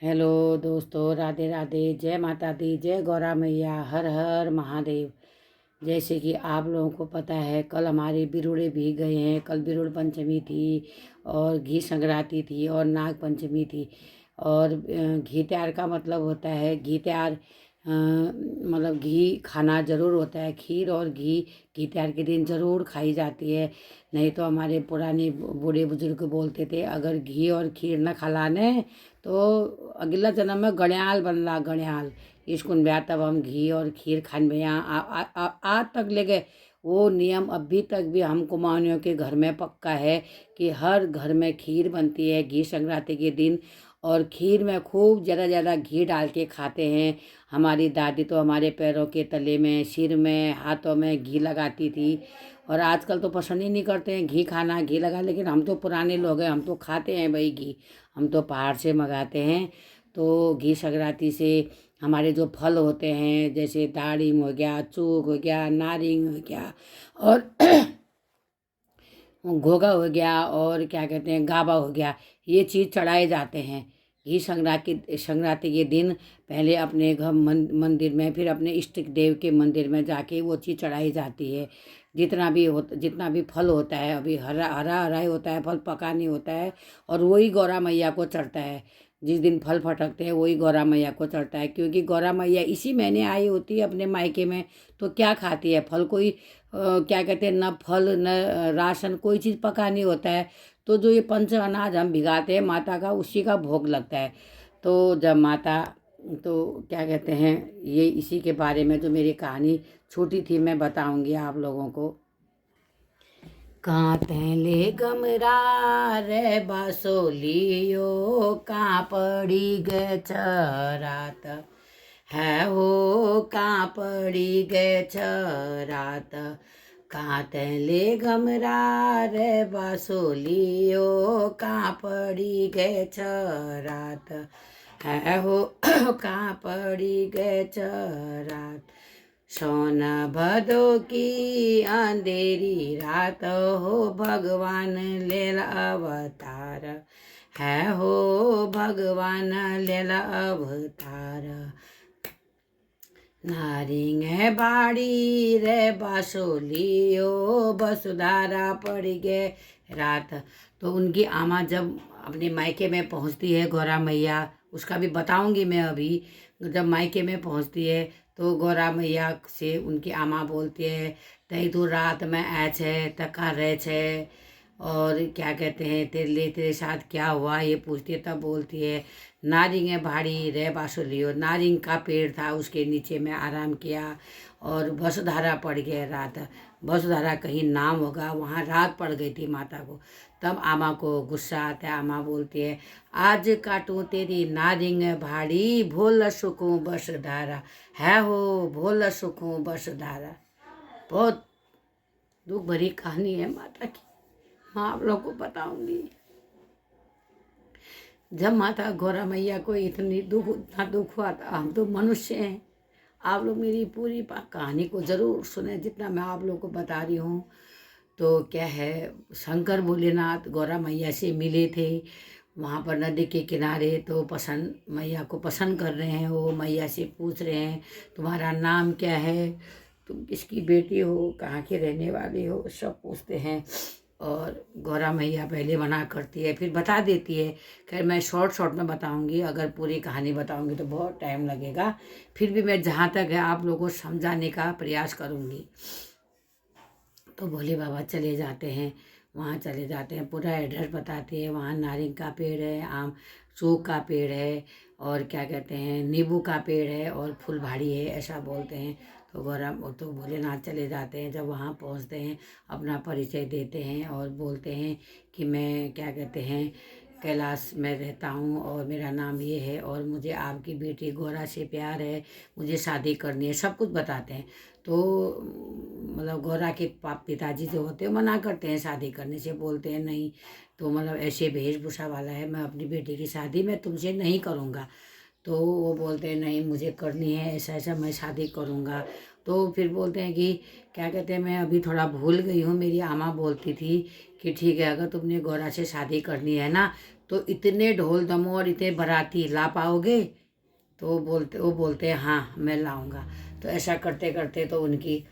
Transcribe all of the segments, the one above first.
Hello दोस्तों, राधे राधे। जय माता दी, जय गौरा मैया, हर हर महादेव। जैसे कि आप लोगों को पता है, कल हमारे बिरुड़े भी गए हैं। कल बिरुड़ पंचमी थी और घी संक्रांति थी और नाग पंचमी थी। और घी त्योहार का मतलब होता है, घी त्योहार मतलब घी खाना ज़रूर होता है। खीर और घी त्योहार के दिन ज़रूर खाई जाती है। नहीं तो हमारे पुराने बूढ़े बुजुर्ग बोलते थे, अगर घी और खीर न खिलाने तो अगला जन्म में गणियाल बनला, गणियाल। इसकुन ब्याह तब हम घी और खीर खान में यहाँ आज तक ले गए। वो नियम अभी तक भी हम कुमाऊनियों के घर में पक्का है कि हर घर में खीर बनती है घी संक्रांति के दिन। और खीर में खूब ज़्यादा ज़्यादा घी डाल के खाते हैं। हमारी दादी तो हमारे पैरों के तले में, सिर में, हाथों में घी लगाती थी। और आजकल तो पसंद ही नहीं करते हैं घी खाना, घी लगा। लेकिन हम तो पुराने लोग हैं, हम तो खाते हैं भाई घी। हम तो पहाड़ से मंगाते हैं। तो घी संक्रांति से हमारे जो फल होते हैं, जैसे दाड़िम हो गया, चूक हो गया, नारिंग हो गया और घोगा हो गया और क्या कहते हैं, गाबा हो गया, ये चीज़ चढ़ाए जाते हैं घी संक्रांति के दिन। पहले अपने घर मंदिर में, फिर अपने इष्ट देव के मंदिर में जाके वो चीज़ चढ़ाई जाती है। जितना भी फल होता है, अभी हरा हरा हरा ही होता है, फल पका नहीं होता है। और वही गौरा मैया को चढ़ता है। जिस दिन फल फटकते हैं वही गौरा मैया को चढ़ता है, क्योंकि गौरा मैया इसी महीने आई होती है अपने मायके में। तो क्या खाती है फल, कोई क्या कहते हैं, न फल न राशन, कोई चीज़ पका नहीं होता है। तो जो ये पंच अनाज हम भिगाते हैं माता का, उसी का भोग लगता है। तो जब माता, तो क्या कहते हैं, ये इसी के बारे में जो मेरी कहानी छोटी थी मैं बताऊंगी आप लोगों को। कांते ले गमरा रे बासोलियो, कहाँ पड़ी गे छरात है हो, कहाँ पड़ी गे छरात। कांते ले गमरा रे बासोलियो, कहाँ पड़ी गे छरात है हो, कहाँ पड़ी गे छरात। सोन भदो की अंधेरी रात हो, भगवान लेला अवतार है हो, भगवान लेला अवतार। नारिंग है बाड़ी रे बासोलियो, वसुधारा पड़ गए रात। तो उनकी आमा जब अपने मायके में पहुंचती है गौरा मैया, उसका भी बताऊंगी मैं अभी। जब मायके में पहुंचती है तो गौरा मैया से उनकी आमा बोलती है, तई तू रात में आए छे तका रहे छे, और क्या कहते हैं, तेरे साथ क्या हुआ ये पूछती है। तब बोलती है, नारिंग है भाड़ी रे बासुलियो। नारिंग का पेड़ था, उसके नीचे में आराम किया और वसुधारा पड़ गया रात। वसुधारा कहीं नाम होगा, वहाँ रात पड़ गई थी माता को। तब आमा को गुस्सा आता है। आमा बोलती है, आज काटूं तेरी नारिंग भाड़ी, भोल सुखूं वसुधारा है हो, भोल सुखूं वसुधारा। बहुत दुख भरी कहानी है माता की, मैं आप लोग को बताऊंगी। जब माता गौरा मैया को इतना दुख हुआ था, हम तो मनुष्य हैं, आप लोग मेरी पूरी कहानी को ज़रूर सुने जितना मैं आप लोग को बता रही हूँ। तो क्या है, शंकर भोलेनाथ गौरा मैया से मिले थे वहाँ पर नदी के किनारे। तो पसंद, मैया को पसंद कर रहे हैं, वो मैया से पूछ रहे हैं, तुम्हारा नाम क्या है, तुम किसकी बेटी हो, कहाँ के रहने वाले हो, सब पूछते हैं। और गौरा मैया पहले मना करती है, फिर बता देती है। खैर मैं शॉर्ट शॉर्ट में बताऊंगी, अगर पूरी कहानी बताऊंगी तो बहुत टाइम लगेगा। फिर भी मैं जहाँ तक है आप लोगों को समझाने का प्रयास करूंगी। तो भोले बाबा चले जाते हैं, वहाँ चले जाते हैं, पूरा एड्रेस बताते हैं। वहाँ नारिंग का पेड़ है, आम सूख का पेड़ है, और क्या कहते हैं, नींबू का पेड़ है, और फुलझड़ी है, ऐसा बोलते हैं। तो तो भोलेनाथ चले जाते हैं। जब वहाँ पहुँचते हैं, अपना परिचय देते हैं और बोलते हैं कि मैं क्या कहते हैं, कैलाश में रहता हूँ और मेरा नाम ये है, और मुझे आपकी बेटी गौरा से प्यार है, मुझे शादी करनी है, सब कुछ बताते हैं। तो मतलब गौरा के पिताजी जो होते हैं मना करते हैं शादी करने से, बोलते हैं नहीं, तो मतलब ऐसे वेशभूषा वाला है, मैं अपनी बेटी की शादी मैं तुमसे नहीं करूँगा। तो वो बोलते हैं नहीं, मुझे करनी है, ऐसा ऐसा मैं शादी करूँगा। तो फिर बोलते हैं कि क्या कहते हैं, मैं अभी थोड़ा भूल गई हूँ, मेरी आमा बोलती थी कि ठीक है, अगर तुमने गौरा से शादी करनी है ना तो इतने ढोल दमों और इतने बाराती ला पाओगे? तो वो बोलते हैं हाँ मैं लाऊंगा। तो ऐसा करते करते तो उनकी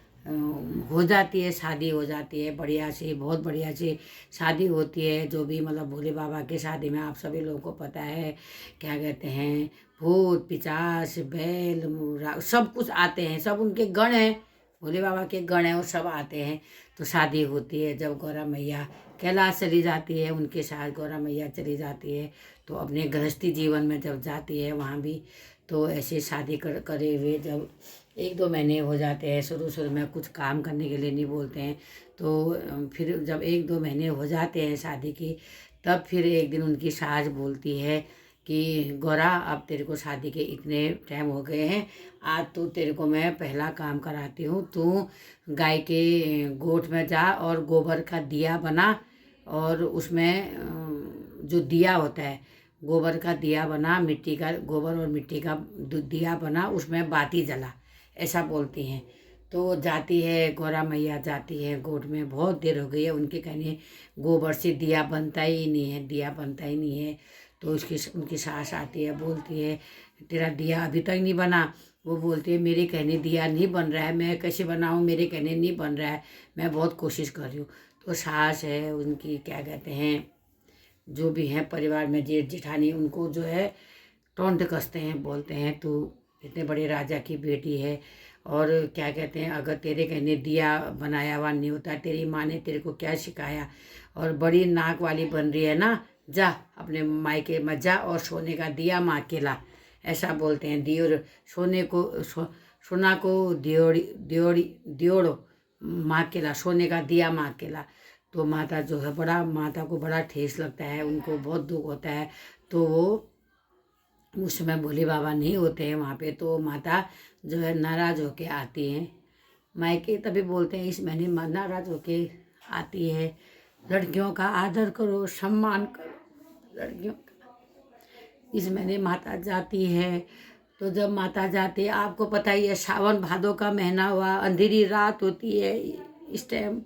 हो जाती है, शादी हो जाती है, बढ़िया सी, बहुत बढ़िया सी शादी होती है। जो भी मतलब भोले बाबा की शादी में आप सभी लोगों को पता है, क्या कहते हैं, भूत पिचास बैल सब कुछ आते हैं, सब उनके गण हैं, भोले बाबा के गण हैं और सब आते हैं। तो शादी होती है। जब गौरा मैया कैलाश चली जाती है, उनके साथ गौरा मैया चली जाती है, तो अपने गृहस्थी जीवन में जब जाती है वहाँ भी, तो ऐसे शादी करे हुए जब 1-2 महीने हो जाते हैं, शुरू शुरू में कुछ काम करने के लिए नहीं बोलते हैं, तो फिर जब 1-2 महीने हो जाते हैं शादी की, तब फिर एक दिन उनकी सास बोलती है कि गौरा अब तेरे को शादी के इतने टाइम हो गए हैं, आज तो तेरे को मैं पहला काम कराती हूँ, तू गाय के गोठ में जा और गोबर का दिया बना, और उसमें जो दिया होता है, गोबर का दिया बना, मिट्टी का, गोबर और मिट्टी का दिया बना, उसमें बाती जला, ऐसा बोलती हैं। तो जाती है गौरा मैया, जाती है गोठ में, बहुत देर हो गई है, उनके कहने गोबर से दिया बनता ही नहीं है, दिया बनता ही नहीं है। तो उनकी सास आती है, बोलती है तेरा दिया अभी तक नहीं बना? वो बोलती है मेरे कहने दिया नहीं बन रहा है, मैं कैसे बनाऊँ, मेरे कहने नहीं बन रहा है, मैं बहुत कोशिश कर रही हूँ। तो सास है उनकी, क्या कहते हैं, जो भी हैं परिवार में जेठ जेठानी, उनको जो है टोंट कसते हैं, बोलते हैं तू इतने बड़े राजा की बेटी है, और क्या कहते हैं, अगर तेरे कहने दिया बनाया हुआ नहीं होता, तेरी माँ ने तेरे को क्या सिखाया, और बड़ी नाक वाली बन रही है ना, जा अपने मायके में जा और सोने का दिया माँ के ला, ऐसा बोलते हैं। दियोर सोने को सोना को दियोड़ी दियोड़ी दियोड़ो माँ के ला, सोने का दिया माँ के ला। तो माता जो है, माता को बड़ा ठेस लगता है, उनको बहुत दुख होता है। तो वो उस समय भोले बाबा नहीं होते हैं वहाँ पे, तो माता जो है नाराज होके आती हैं मायके। तभी बोलते हैं इस महीने माँ नाराज होके आती है, लड़कियों का आदर करो, सम्मान करो लड़कियों का। इस महीने माता जाती है। तो जब माता जाती है, आपको पता ही है, सावन भादों का महीना हुआ, अंधेरी रात होती है इस टाइम,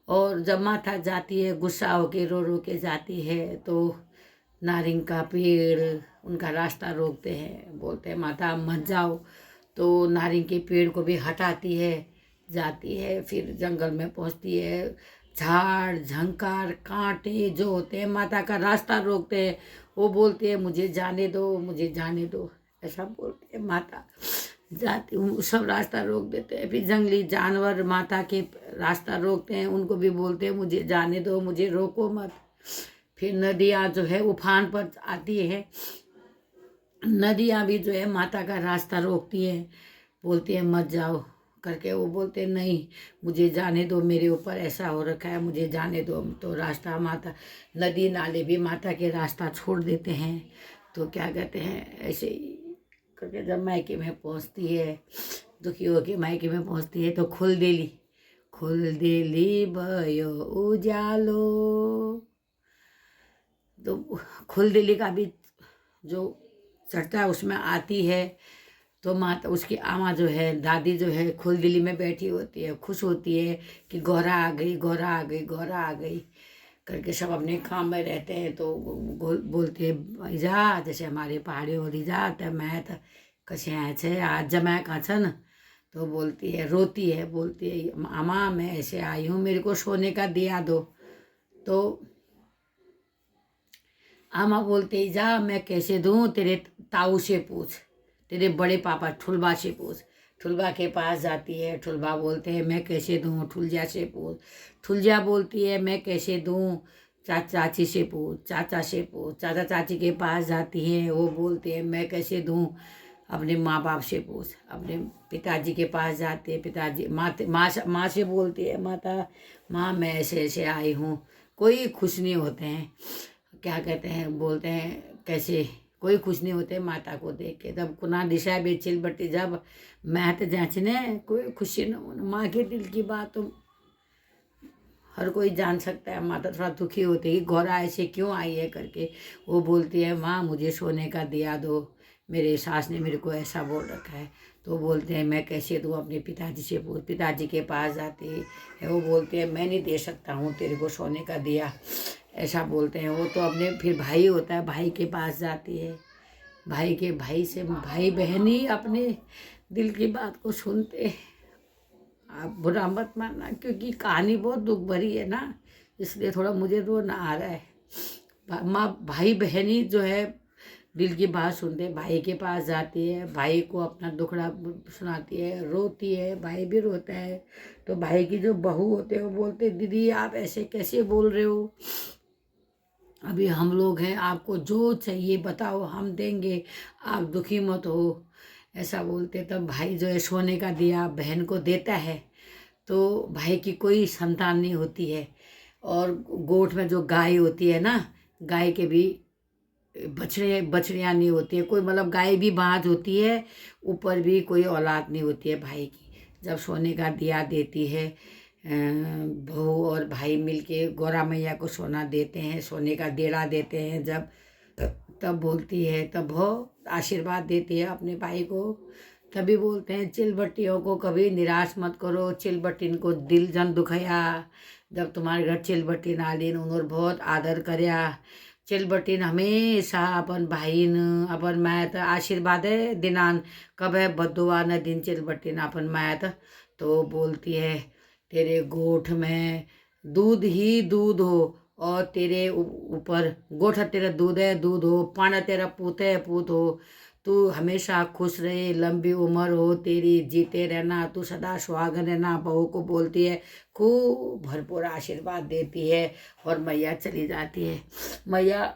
और जब माता जाती है गुस्सा होके रो रो के जाती है, तो नारिंग का पेड़ उनका रास्ता रोकते हैं, बोलते हैं माता मत जाओ। तो नारिंग के पेड़ को भी हटाती है, जाती है, फिर जंगल में पहुंचती है। झाड़ झंकार कांटे जो होते हैं माता का रास्ता रोकते हैं, वो बोलते हैं मुझे जाने दो, मुझे जाने दो, ऐसा बोलते हैं। माता जाती सब रास्ता रोक देते हैं। फिर जंगली जानवर माता के रास्ता रोकते हैं, उनको भी बोलते हैं मुझे जाने दो, मुझे रोको मत। फिर नदियाँ जो है उफान पर आती है, नदियाँ भी जो है माता का रास्ता रोकती है, बोलती है मत जाओ करके। वो बोलते हैं नहीं मुझे जाने दो, मेरे ऊपर ऐसा हो रखा है, मुझे जाने दो। तो रास्ता माता, नदी नाले भी माता के रास्ता छोड़ देते हैं। तो क्या कहते हैं, ऐसे ही करके जब मायके में पहुँचती है, दुखी होके मायके में पहुँचती है, तो खुल देली भयो उजालो। तो खुल दिली का भी जो चर्चा उसमें आती है। तो माता, उसकी आमा जो है, दादी जो है, खुल दिली में बैठी होती है, खुश होती है कि गौरा आ गई, गौरा आ गई, गौरा आ गई करके। सब अपने काम में रहते हैं। तो बोलती है भाई जा, जैसे हमारे पहाड़ी हो रही जा, तो मैं तो कसे आए छे आज जमाए कहाँ छन। तो बोलती है, रोती है, बोलती है आमा मैं ऐसे आई हूँ, मेरे को सोने का दिया दो। तो आमा बोलते ही जा, मैं कैसे दूँ, तेरे ताऊ से पूछ, तेरे बड़े पापा ठुलबा से पूछ। ठुलबा के पास जाती है, ठुलबा बोलते हैं मैं कैसे दूँ, ठुलजा से पूछ। ठुलजा बोलती है मैं कैसे दूँ, चाची से पूछ, चाचा से पूछ। चाचा चाची के पास जाती है, वो बोलते हैं मैं कैसे दूँ, अपने माँ बाप से पूछ। अपने पिताजी के पास जाते हैं, पिताजी माँ से बोलती है माता माँ मैं ऐसे ऐसे आई हूँ। कोई खुश नहीं होते हैं, क्या कहते हैं, बोलते हैं कैसे, कोई खुश नहीं होते माता को देख के। तब कुना दिशा बेचिल बटी जब मैं तो जांचने कोई खुशी न हो। माँ के दिल की बात तो हर कोई जान सकता है। माता थोड़ा दुखी होती है कि गौरा ऐसे क्यों आई है करके। वो बोलती है माँ मुझे सोने का दिया दो, मेरे सास ने मेरे को ऐसा बोल रखा है। तो बोलते हैं मैं कैसे दूँ, अपने पिताजी से पूछ। पिताजी के पास जाती है, वो बोलते हैं मैं नहीं दे सकता हूँ तेरे को सोने का दिया, ऐसा बोलते हैं। वो तो अपने फिर भाई होता है, भाई के पास जाती है। भाई से भाई बहन ही अपने दिल की बात को सुनते हैं। आप बुरा मत मानना, क्योंकि कहानी बहुत दुख भरी है ना, इसलिए थोड़ा मुझे रोना आ रहा है। माँ भाई बहन ही जो है दिल की बात सुनते हैं। भाई के पास जाती है, भाई को अपना दुखड़ा सुनाती है, रोती है, भाई भी रोता है। तो भाई की जो बहू होते हैं वो बोलते हैं दीदी आप ऐसे कैसे बोल रहे हो, अभी हम लोग हैं, आपको जो चाहिए बताओ हम देंगे, आप दुखी मत हो, ऐसा बोलते। तब भाई जो है सोने का दिया बहन को देता है। तो भाई की कोई संतान नहीं होती है। और गोठ में जो गाय होती है ना, गाय के भी बछड़ियाँ नहीं होती है कोई, मतलब गाय भी बाँझ होती है, ऊपर भी कोई औलाद नहीं होती है भाई की। जब सोने का दिया देती है बहू और भाई मिलके गौरा मैया को सोना देते हैं, सोने का देड़ा देते हैं जब, तब बोलती है, तब वो आशीर्वाद देती है अपने भाई को। तभी बोलते हैं चिलबट्टियों को कभी निराश मत करो, चिलबट्टिन को दिल जन दुखया, जब तुम्हारे घर चिलबट्टिन आलीन उन्होंने बहुत आदर कर्या। चिलबट्टिन हमेशा अपन भाईन अपन मायत आशीर्वाद है दिनान, कब है बदुआ न दिन चिलबट्टिन अपन मायत। तो बोलती है तेरे गोठ में दूध ही दूध हो, और तेरे ऊपर गोठा तेरा दूध है दूध हो, पाना तेरा पूत है पूत हो, तू हमेशा खुश रहे, लंबी उम्र हो तेरी, जीते रहना, तू सदा सुहागन रहना। बहू को बोलती है, खूब भरपूर आशीर्वाद देती है और मैया चली जाती है। मैया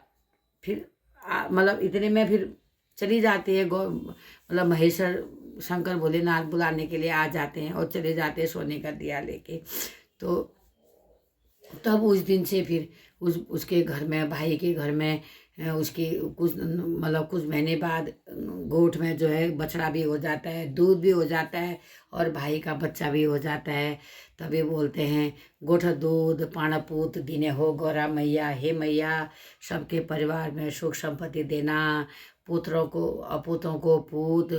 फिर मतलब इतने में फिर चली जाती है। मतलब महेश्वर शंकर भोलेनाथ बुलाने के लिए आ जाते हैं और चले जाते हैं सोने का दिया लेके। तो तब उस दिन से फिर उसके घर में, भाई के घर में उसकी कुछ मतलब कुछ महीने बाद गोठ में जो है बछड़ा भी हो जाता है, दूध भी हो जाता है और भाई का बच्चा भी हो जाता है। तभी बोलते हैं गोठ दूध पाणपूत दिने हो गौरा मैया, हे मैया सबके परिवार में सुख संपत्ति देना, पुत्रों को अपूतों को पूत,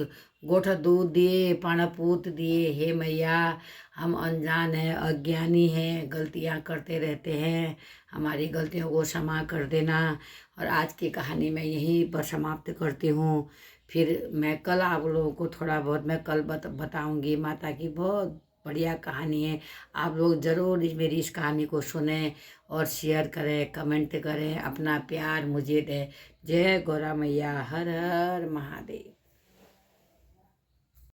गोठ दूध दिए पाणपूत दिए, हे मैया हम अनजान हैं अज्ञानी हैं, गलतियां करते रहते हैं, हमारी गलतियों को क्षमा कर देना। और आज की कहानी मैं यहीं पर समाप्त करती हूँ। फिर मैं कल आप लोगों को थोड़ा बहुत मैं कल बताऊँगी। माता की बहुत बढ़िया कहानी है, आप लोग ज़रूर मेरी इस कहानी को सुने और शेयर करें, कमेंट करें, अपना प्यार मुझे दें। जय गौरा मैया, हर हर महादेव।